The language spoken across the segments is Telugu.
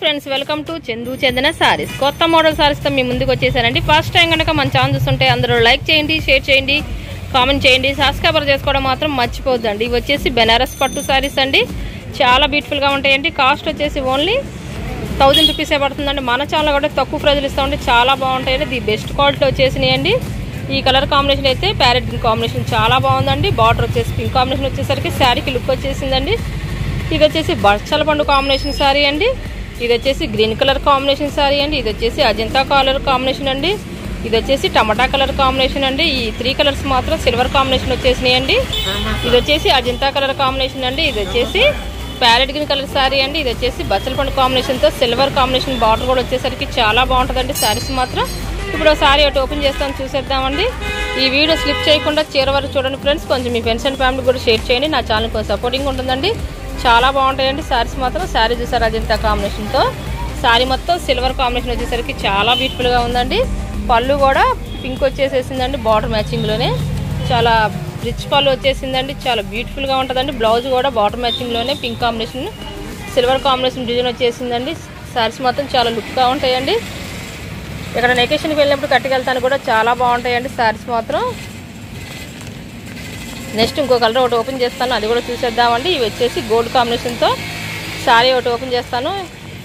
ఫ్రెండ్స్, వెల్కమ్ టు చందు చందన సారీస్. కొత్త మోడల్ సారీస్తో మీ ముందుకు వచ్చేసానండి. ఫస్ట్ టైం కనుక మన ఛానల్ చూస్తుంటే అందరూ లైక్ చేయండి, షేర్ చేయండి, కామెంట్ చేయండి, సబ్స్క్రైబర్ చేసుకోవడం మాత్రం మర్చిపోద్దండి. ఇవి వచ్చేసి బెనారస్ పట్టు సారీస్ అండి. చాలా బ్యూటిఫుల్గా ఉంటాయండి. కాస్ట్ వచ్చేసి ఓన్లీ 1000 రూపీసే పడుతుందండి. మన ఛానల్ కూడా తక్కువ ప్రైజులు ఇస్తామండి. చాలా బాగుంటాయండి. ఇది బెస్ట్ క్వాలిటీ వచ్చేసినాయండి. ఈ కలర్ కాంబినేషన్ అయితే ప్యారెట్ గ్రీన్ కాంబినేషన్ చాలా బాగుందండి. బార్డర్ వచ్చేసి పింక్ కాంబినేషన్ వచ్చేసరికి శారీకి లుక్ వచ్చేసిందండి. ఇది వచ్చేసి బచ్చల పండు కాంబినేషన్ శారీ అండి. ఇది వచ్చేసి గ్రీన్ కలర్ కాంబినేషన్ శారీ అండి. ఇది వచ్చేసి అజంతా కలర్ కాంబినేషన్ అండి. ఇది వచ్చేసి టమాటా కలర్ కాంబినేషన్ అండి. ఈ 3 కలర్స్ మాత్రం సిల్వర్ కాంబినేషన్ వచ్చేసినాయండి. ఇది వచ్చేసి అజంతా కలర్ కాంబినేషన్ అండి. ఇది వచ్చేసి ప్యారెట్ గ్రీన్ కలర్ శారీ అండి. ఇది వచ్చేసి బచ్చల పండు కాంబినేషన్తో సిల్వర్ కాంబినేషన్ బార్డర్ కూడా వచ్చేసరికి చాలా బాగుంటుందండి శారీస్ మాత్రం. ఇప్పుడు శారీ ఒకటి ఓపెన్ చేస్తాను, చూసేద్దామండి. ఈ వీడియో స్లిప్ చేయకుండా చివరి వరకు చూడండి ఫ్రెండ్స్. కొంచెం మీ ఫ్రెండ్స్ అండ్ ఫ్యామిలీ కూడా షేర్ చేయండి. నా ఛానల్ కొంచెం సపోర్టింగ్ ఉంటుందండి. చాలా బాగుంటాయండి శారీస్ మాత్రం. శారీ చూసారు అజంతా కాంబినేషన్తో. శారీ మొత్తం సిల్వర్ కాంబినేషన్ వచ్చేసరికి చాలా బ్యూటిఫుల్గా ఉందండి. పళ్ళు కూడా పింక్ వచ్చేసేసిందండి. బార్డర్ మ్యాచింగ్లోనే చాలా రిచ్ పళ్ళు వచ్చేసిందండి. చాలా బ్యూటిఫుల్గా ఉంటుందండి. బ్లౌజ్ కూడా బార్డర్ మ్యాచింగ్లోనే pink combination silver combination design వచ్చేసిందండి. శారీస్ మొత్తం చాలా లుక్గా ఉంటాయండి. ఇక్కడ వెకేషన్కి వెళ్ళినప్పుడు కట్టుకెళ్తాను కూడా చాలా బాగుంటాయండి శారీస్ మాత్రం. నెక్స్ట్ ఇంకో కలర్ ఒకటి ఓపెన్ చేస్తాను, అది కూడా చూసేద్దామండి. ఇవి వచ్చేసి గోల్డ్ కాంబినేషన్తో శారీ ఒకటి ఓపెన్ చేస్తాను,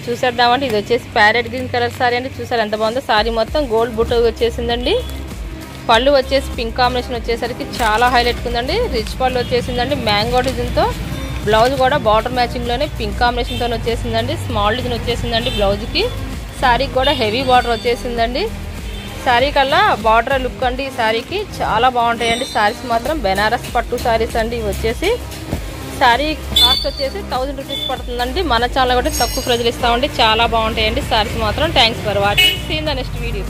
చూసేద్దామండి. ఇది వచ్చేసి ప్యారెట్ గ్రీన్ కలర్ శారీ అండి. చూసారు ఎంత బాగుందో. శారీ మొత్తం గోల్డ్ బుట్ట వచ్చేసిందండి. పళ్ళు వచ్చేసి పింక్ కాంబినేషన్ వచ్చేసరికి చాలా హైలైట్ ఉందండి. రిచ్ పళ్ళు వచ్చేసిందండి. మ్యాంగో డిజైన్తో. బ్లౌజ్ కూడా బార్డర్ మ్యాచింగ్లోనే పింక్ కాంబినేషన్తో వచ్చేసిందండి. స్మాల్ డిజైన్ వచ్చేసిందండి బ్లౌజ్కి. శారీకి కూడా హెవీ బార్డర్ వచ్చేసిందండి. శారీ కల్లా బార్డర్ లుక్ అండి. ఈ శారీకి చాలా బాగుంటాయండి శారీస్ మాత్రం. బెనారస్ పట్టు శారీస్ అండి. ఇవి వచ్చేసి శారీ కాస్ట్ వచ్చేసి 1000 రూపీస్ పడుతుందండి. మన ఛానల్ కూడా తక్కువ ప్రైజులు ఇస్తామండి. చాలా బాగుంటాయండి శారీస్ మాత్రం. Thanks for watching. See in the next video.